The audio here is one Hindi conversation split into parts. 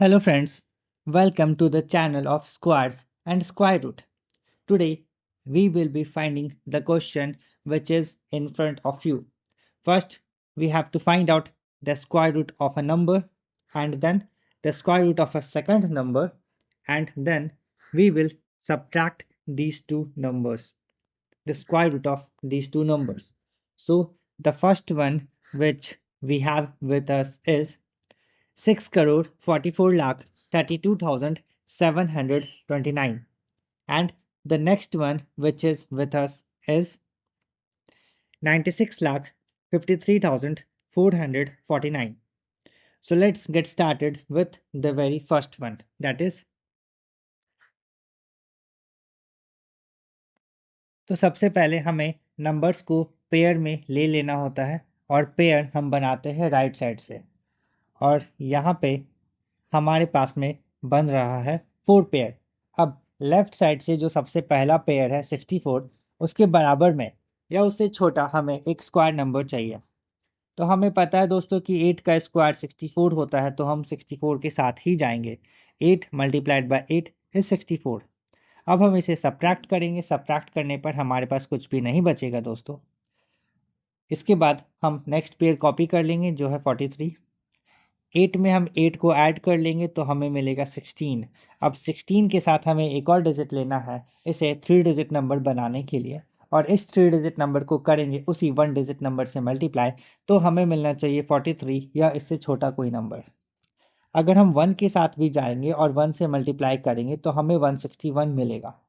Hello friends, welcome to the channel of squares and square root. Today we will be finding the question which is in front of you. First we have to find out the square root of a number and then the square root of a second number and then we will subtract these two numbers, the square root of these two numbers. So the first one which we have with us is 6 crore 44 lakh 32,729, and the next one which is with us is 96 lakh 53,449. So let's get started with the very first one, that is, तो सबसे पहले हमें नंबर्स को पेयर में ले लेना होता है और पेयर हम बनाते हैं राइट साइड से। और यहाँ पे हमारे पास में बन रहा है 4 पेयर। अब लेफ्ट साइड से जो सबसे पहला पेयर है 64, उसके बराबर में या उससे छोटा हमें एक स्क्वायर नंबर चाहिए। तो हमें पता है दोस्तों कि 8 का स्क्वायर 64 होता है, तो हम 64 के साथ ही जाएंगे। 8 मल्टीप्लाइड बाय 8 इज 64। अब हम इसे सब्ट्रैक्ट करेंगे, सब्ट्रैक्ट करने पर हमारे पास कुछ भी नहीं बचेगा दोस्तों। इसके बाद हम नेक्स्ट पेयर कॉपी कर लेंगे जो है 43। 8 में हम 8 को ऐड कर लेंगे तो हमें मिलेगा 16। अब 16 के साथ हमें एक और डिजिट लेना है इसे 3 डिजिट नंबर बनाने के लिए, और इस 3 डिजिट नंबर को करेंगे उसी 1 डिजिट नंबर से मल्टीप्लाई, तो हमें मिलना चाहिए 43 या इससे छोटा कोई नंबर। अगर हम 1 के साथ भी जाएंगे और 1 से मल्टीप्लाई करेंगे तो हमें 161 मिलेगा।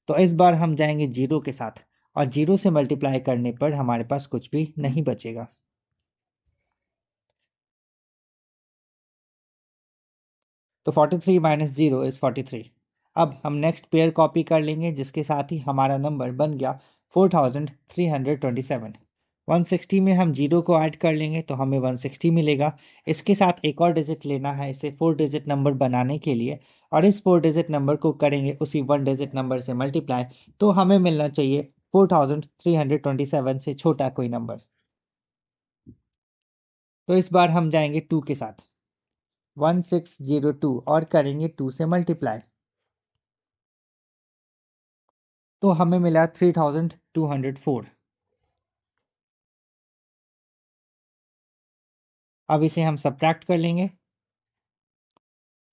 तो इस बार हम जाएंगे 0 के साथ और 0 से मल्टीप्लाई करने पर हमारे पास कुछ भी नहीं बचेगा। तो 43 माइनस 0 इज़ 43। अब हम नेक्स्ट पेयर कॉपी कर लेंगे जिसके साथ ही हमारा नंबर बन गया 4327। 160 में हम 0 को ऐड कर लेंगे तो हमें 160 मिलेगा। इसके साथ एक और डिजिट लेना है इसे 4 डिजिट नंबर बनाने के लिए, और इस 4 डिजिट नंबर को करेंगे उसी 1 डिजिट नंबर से मल्टीप्लाई, तो हमें मिलना चाहिए 4327 से छोटा कोई नंबर। तो इस बार हम जाएंगे 2 के साथ, 1602, और करेंगे 2 से मल्टीप्लाई, तो हमें मिला 3204। अब इसे हम सब्ट्रैक्ट कर लेंगे,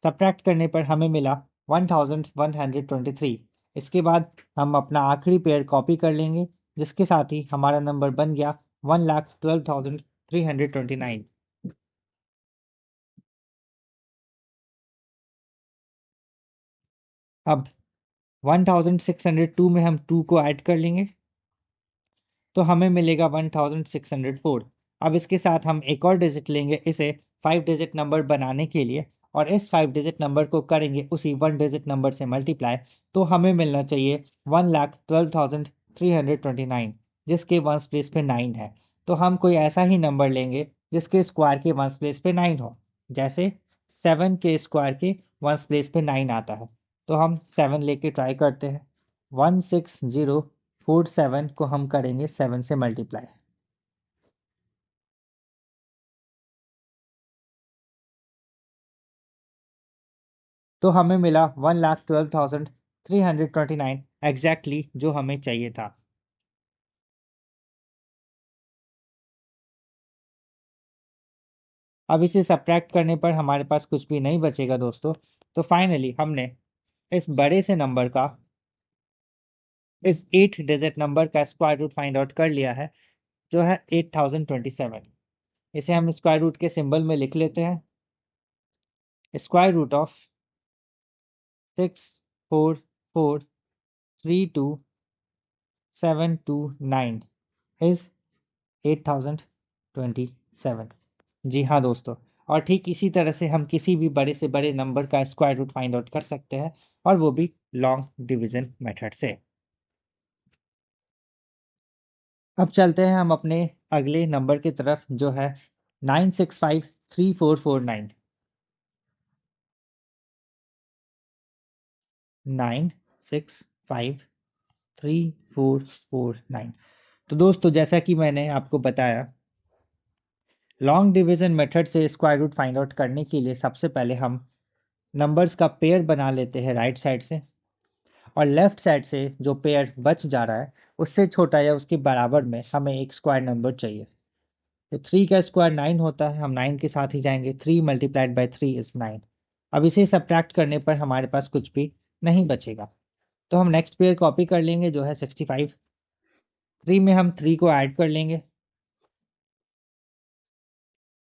सब्ट्रैक्ट करने पर हमें मिला 1123। इसके बाद हम अपना आखिरी पेयर कॉपी कर लेंगे जिसके साथ ही हमारा नंबर बन गया 1,12,329। अब 1602 में हम 2 को ऐड कर लेंगे तो हमें मिलेगा 1604। अब इसके साथ हम एक और डिजिट लेंगे इसे 5 डिजिट नंबर बनाने के लिए, और इस 5 डिजिट नंबर को करेंगे उसी 1 डिजिट नंबर से मल्टीप्लाई, तो हमें मिलना चाहिए 1,12,329, जिसके वंस प्लेस पे 9 है। तो हम कोई ऐसा ही नंबर लेंगे जिसके स्क्वायर के वंस प्लेस पे 9 हो, जैसे 7 के स्क्वायर के वंस प्लेस पे 9 आता है। तो हम 7 लेके ट्राई करते हैं। 16047 को हम करेंगे 7 से मल्टीप्लाई, तो हमें मिला 1,12,329 एग्जैक्टली जो हमें चाहिए था। अब इसे सब्ट्रैक्ट करने पर हमारे पास कुछ भी नहीं बचेगा दोस्तों। तो फाइनली हमने इस बड़े से नंबर का, इस 8 डिजिट नंबर का स्क्वायर रूट फाइंड आउट कर लिया है जो है 8027। इसे हम स्क्वायर रूट के सिंबल में लिख लेते हैं। Square root of 64432 is 8027। जी हाँ दोस्तों, और ठीक इसी तरह से हम किसी भी बड़े से बड़े नंबर का स्क्वायर रूट फाइंड आउट कर सकते हैं, और वो भी लॉन्ग डिवीजन मेथड से। अब चलते हैं हम अपने अगले नंबर की तरफ जो है 9653449। 9653449। तो दोस्तों जैसा कि मैंने आपको बताया, लॉन्ग डिवीजन मेथड से स्क्वायर रूट फाइंड आउट करने के लिए सबसे पहले हम नंबर्स का पेयर बना लेते हैं राइट साइड से, और लेफ्ट साइड से जो पेयर बच जा रहा है उससे छोटा या उसके बराबर में हमें एक स्क्वायर नंबर चाहिए। तो 3 का स्क्वायर 9 होता है, हम 9 के साथ ही जाएंगे। 3 मल्टीप्लाइड बाई 3 इज 9। अब इसे सब्ट्रैक्ट करने पर हमारे पास कुछ भी नहीं बचेगा, तो हम नेक्स्ट पेयर कॉपी कर लेंगे जो है 65। 3 में हम 3 को ऐड कर लेंगे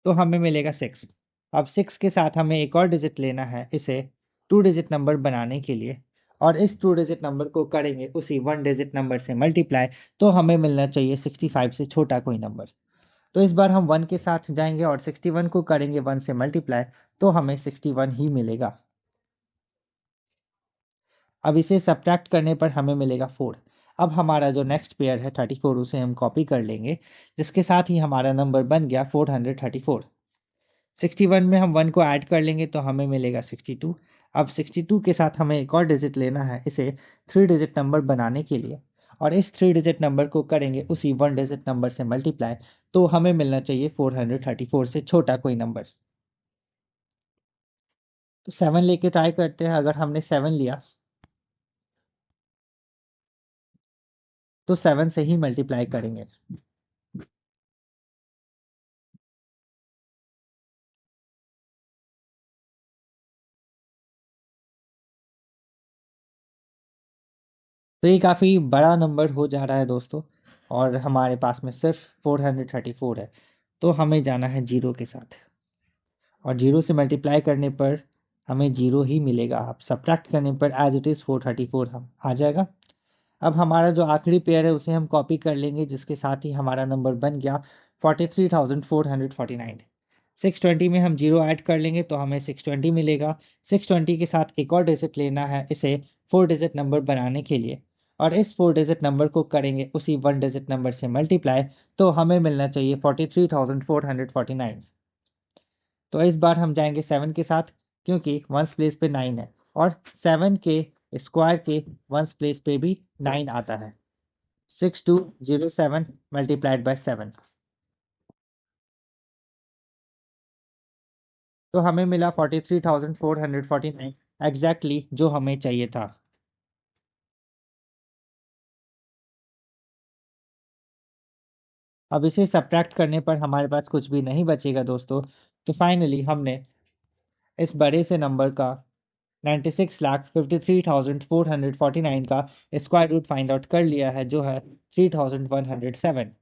तो हमें मिलेगा 6। अब 6 के साथ हमें एक और डिजिट लेना है इसे 2 डिजिट नंबर बनाने के लिए, और इस 2 डिजिट नंबर को करेंगे उसी 1 डिजिट नंबर से मल्टीप्लाई, तो हमें मिलना चाहिए 65 से छोटा कोई नंबर। तो इस बार हम 1 के साथ जाएंगे और 61 को करेंगे 1 से मल्टीप्लाई, तो हमें 61 ही मिलेगा। अब इसे सब्ट्रैक्ट करने पर हमें मिलेगा 4। अब हमारा जो नेक्स्ट पेयर है 34 उसे हम कॉपी कर लेंगे, जिसके साथ ही हमारा नंबर बन गया 434। 61 में हम 1 को ऐड कर लेंगे तो हमें मिलेगा 62। अब 62 के साथ हमें एक और डिजिट लेना है इसे 3 डिजिट नंबर बनाने के लिए, और इस 3 डिजिट नंबर को करेंगे उसी 1 डिजिट नंबर से मल्टीप्लाई, तो हमें मिलना चाहिए 434 से छोटा कोई नंबर। तो 7 लेके ट्राई करते हैं। अगर हमने 7 लिया तो 7 से ही मल्टीप्लाई करेंगे। तो ये काफ़ी बड़ा नंबर हो जा रहा है दोस्तों, और हमारे पास में सिर्फ 434 है, तो हमें जाना है जीरो के साथ, और जीरो से मल्टीप्लाई करने पर हमें जीरो ही मिलेगा। अब सब्ट्रैक्ट करने पर एज इट इज़ 434 हम आ जाएगा। अब हमारा जो आखिरी पेयर है उसे हम कॉपी कर लेंगे, जिसके साथ ही हमारा नंबर बन गया 43,449। 620 में हम जीरो ऐड कर लेंगे तो हमें 620 मिलेगा। 620 के साथ एक और डिजिट लेना है इसे 4 डिजिट नंबर बनाने के लिए, और इस 4 डिजिट नंबर को करेंगे उसी 1 डिजिट नंबर से मल्टीप्लाई, तो हमें मिलना चाहिए 43,449। तो इस बार हम जाएंगे 7 के साथ, क्योंकि वंस प्लेस पे 9 है, और 7 के स्क्वायर के वंस प्लेस पे भी 9 आता है। 6207 मल्टीप्लाइड बाय 7, तो हमें मिला 43,449 एग्जैक्टली जो हमें चाहिए था। अब इसे सब्ट्रैक्ट करने पर हमारे पास कुछ भी नहीं बचेगा दोस्तों। तो फाइनली हमने इस बड़े से नंबर का 96,53,449 का स्क्वायर रूट फाइंड आउट कर लिया है, जो है 3,107।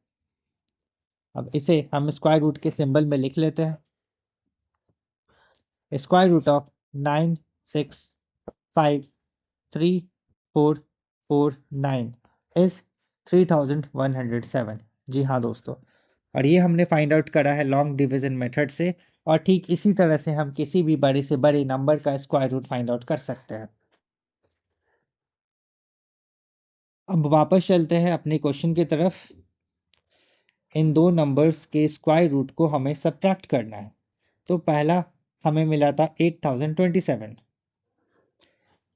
अब इसे हम स्क्वायर रूट के सिंबल में लिख लेते हैं। Square root of 9653449 is 3,107। जी हाँ दोस्तों, और ये हमने फाइंड आउट करा है लॉन्ग डिवीजन मेथड से, और ठीक इसी तरह से हम किसी भी बड़े से बड़े नंबर का स्क्वायर रूट फाइंड आउट कर सकते हैं। अब वापस चलते हैं अपने क्वेश्चन की तरफ। इन दो नंबर्स के स्क्वायर रूट को हमें सब्ट्रैक्ट करना है। तो पहला हमें मिला था 8027,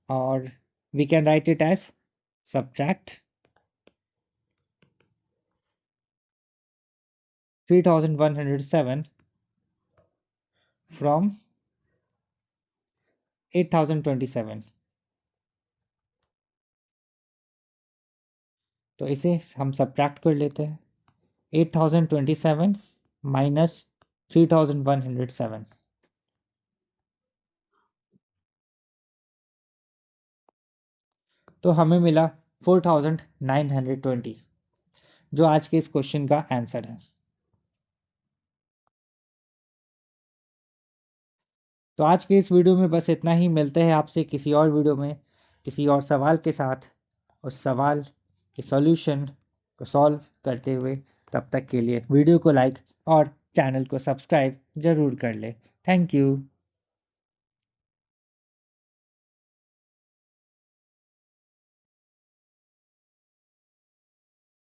और we can write it as subtract 3,107 from 8027। तो इसे हम सब्ट्रैक्ट कर लेते हैं। 8027 माइनस 3,107, तो हमें मिला 4,920, जो आज के इस क्वेश्चन का आंसर है। तो आज के इस वीडियो में बस इतना ही। मिलते हैं आपसे किसी और वीडियो में किसी और सवाल के साथ, उस सवाल के सॉल्यूशन को सॉल्व करते हुए। तब तक के लिए वीडियो को लाइक और चैनल को सब्सक्राइब ज़रूर कर ले। Thank you.